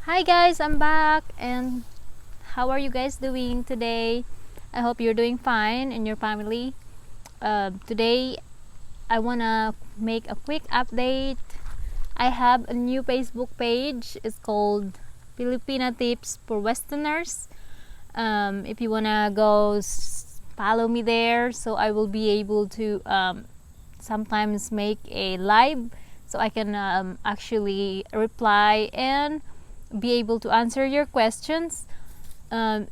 Hi guys, I'm back, and how are you guys doing today? I hope you're doing fine and your family. Today I wanna make a quick update. I have a new Facebook page. It's called Filipina Tips for Westerners. If you wanna go follow me there, so I will be able to sometimes make a live, so I can actually reply and be able to answer your questions.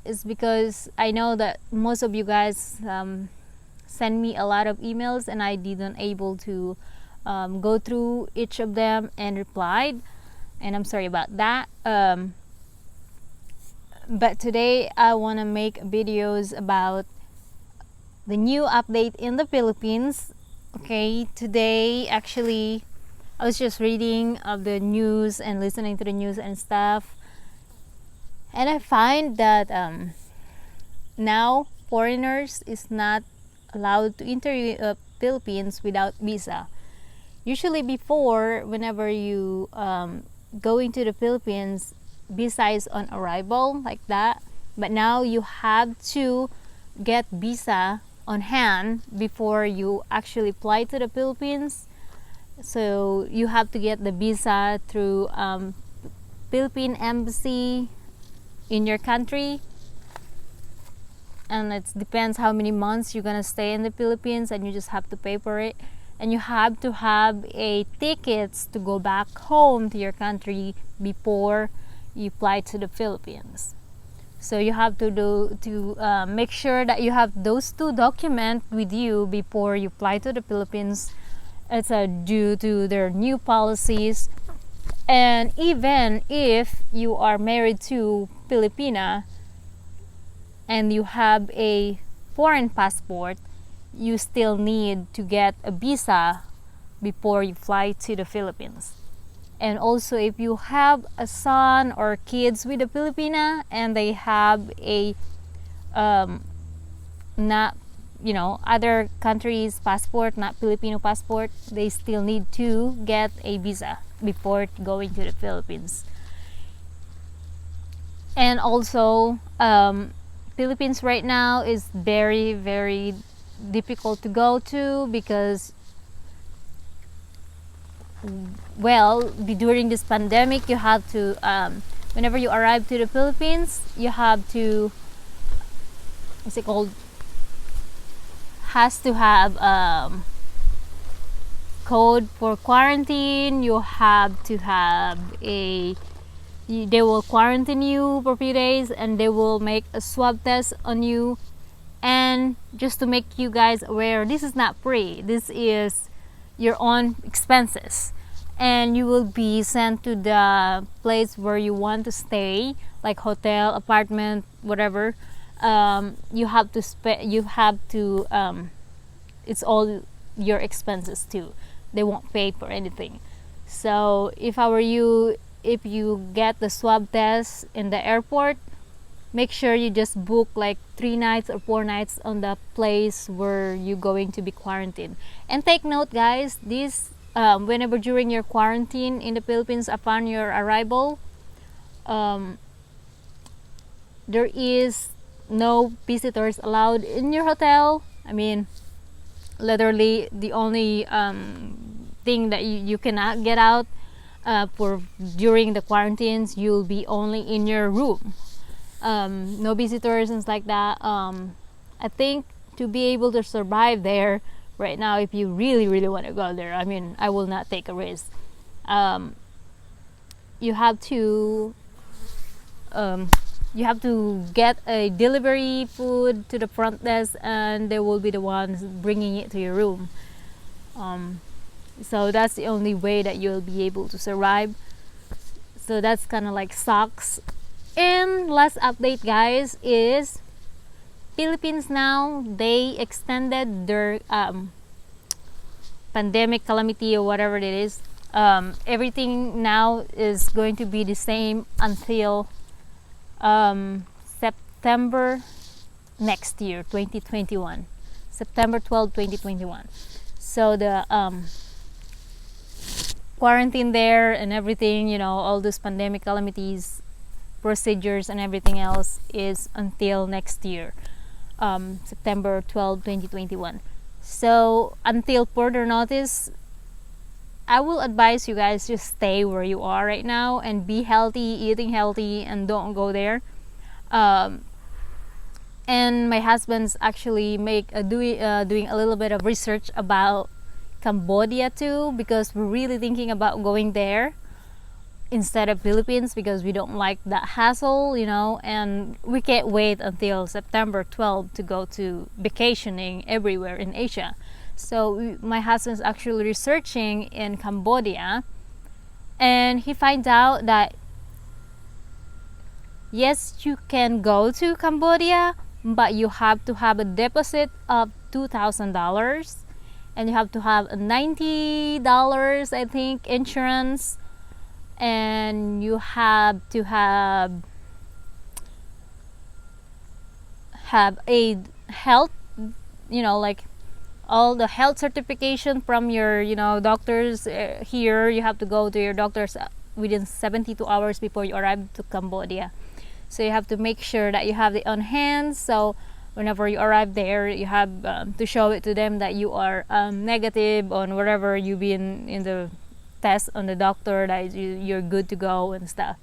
Is because I know that most of you guys send me a lot of emails and I didn't able to go through each of them and replied, and I'm sorry about that. But today I want to make videos about the new update in the Philippines. Okay, today actually I was just reading of the news and listening to the news and stuff, and I find that now foreigners is not allowed to enter Philippines without visa. Usually before, whenever you go into the Philippines, visa is on arrival like that, but now you have to get visa on hand before you actually fly to the Philippines. So you have to get the visa through Philippine embassy in your country, and it depends how many months you're gonna stay in the Philippines, and you just have to pay for it. And you have to have a tickets to go back home to your country before you fly to the Philippines. So you have to make sure that you have those two documents with you before you fly to the Philippines. It's due to their new policies. And even if you are married to Filipina and you have a foreign passport, you still need to get a visa before you fly to the Philippines. And also, if you have a son or kids with a Filipina and they have a not other countries passport, not Filipino passport, they still need to get a visa before going to the Philippines. And also, Philippines right now is very, very difficult to go to because, well, during this pandemic, you have to, whenever you arrive to the Philippines, you have to, what's it called? Has to have code for quarantine. You have to have they will quarantine you for a few days and they will make a swab test on you. And just to make you guys aware, this is not free. This is your own expenses, and you will be sent to the place where you want to stay, like hotel, apartment, whatever. You have to it's all your expenses too. They won't pay for anything. So if I were you, if you get the swab test in the airport, make sure you just book like 3 nights or 4 nights on the place where you're going to be quarantined. And take note, guys, this whenever during your quarantine in the Philippines upon your arrival, there is no visitors allowed in your hotel. I mean, literally the only thing that you cannot get out for during the quarantines, you'll be only in your room. No visitors and like that. I think to be able to survive there right now, if you really, really want to go there, I mean, I will not take a risk. You have to get a delivery food to the front desk, and they will be the ones bringing it to your room. So that's the only way that you'll be able to survive. So that's kind of like sucks. And last update, guys, is Philippines now, they extended their pandemic calamity or whatever it is. Everything now is going to be the same until September next year, 2021. September 12, 2021. So the quarantine there and everything, you know, all those pandemic calamities, procedures and everything else is until next year, September 12, 2021. So until further notice, I will advise you guys just stay where you are right now and be healthy, eating healthy, and don't go there. And my husband's actually doing a little bit of research about Cambodia too, because we're really thinking about going there instead of Philippines because we don't like that hassle, you know, and we can't wait until September 12 to go to vacationing everywhere in Asia. So my husband's actually researching in Cambodia, and he finds out that yes, you can go to Cambodia, but you have to have a deposit of $2,000, and you have to have a $90, I think, insurance, and you have to have a health, you know, like all the health certification from your, you know, doctors here. You have to go to your doctors within 72 hours before you arrive to Cambodia. So you have to make sure that you have it on hand. So whenever you arrive there, you have to show it to them that you are negative on whatever you've been in the test on the doctor, that you're good to go and stuff.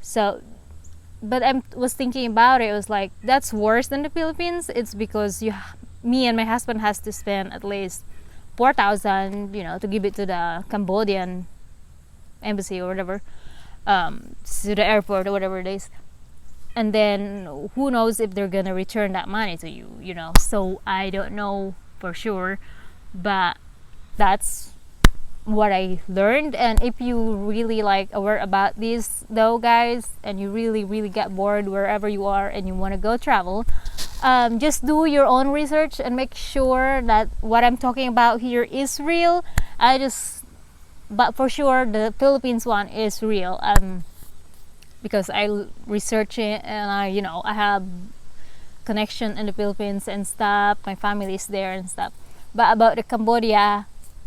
So, but I was thinking about it. It was like, that's worse than the Philippines. It's because me and my husband has to spend at least 4,000, you know, to give it to the Cambodian embassy or whatever, to the airport or whatever it is. And then who knows if they're gonna return that money to you, you know. So I don't know for sure, but that's what I learned. And if you really like aware about this though, guys, and you really get bored wherever you are and you want to go travel, just do your own research and make sure that what I'm talking about here is real. But for sure the Philippines one is real, because I research it, and I have connection in the Philippines and stuff. My family is there and stuff. But about the Cambodia,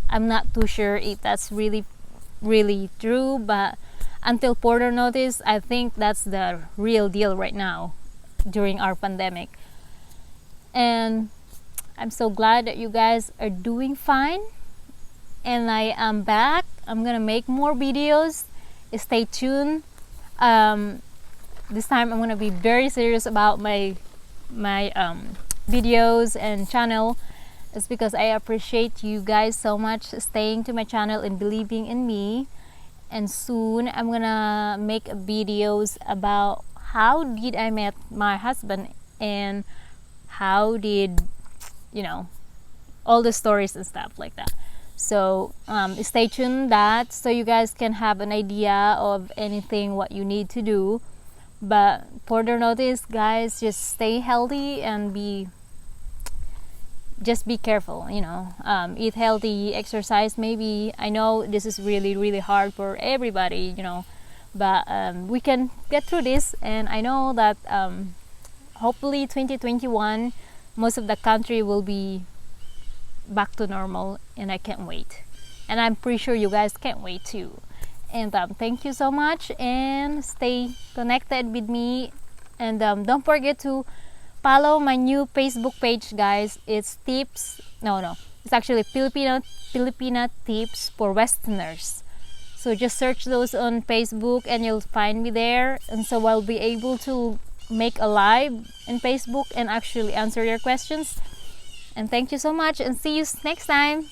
I'm not too sure if that's really true. But until further notice, I think that's the real deal right now during our pandemic. And I'm so glad that you guys are doing fine. And I am back. I'm gonna make more videos. Stay tuned. This time I'm gonna be very serious about my videos and channel. It's because I appreciate you guys so much staying to my channel and believing in me. And soon I'm gonna make videos about how did I met my husband and how did, all the stories and stuff like that. So stay tuned that so you guys can have an idea of anything what you need to do. But further notice, guys, just stay healthy and just be careful, eat healthy, exercise. Maybe I know this is really hard for everybody, but we can get through this. And I know that hopefully 2021 most of the country will be back to normal, and I can't wait. And I'm pretty sure you guys can't wait too. And thank you so much, and stay connected with me. And don't forget to follow my new Facebook page, guys. It's tips. No, it's actually Filipina tips for Westerners. So just search those on Facebook, and you'll find me there. And so I'll be able to make a live in Facebook and actually answer your questions. And thank you so much, and see you next time.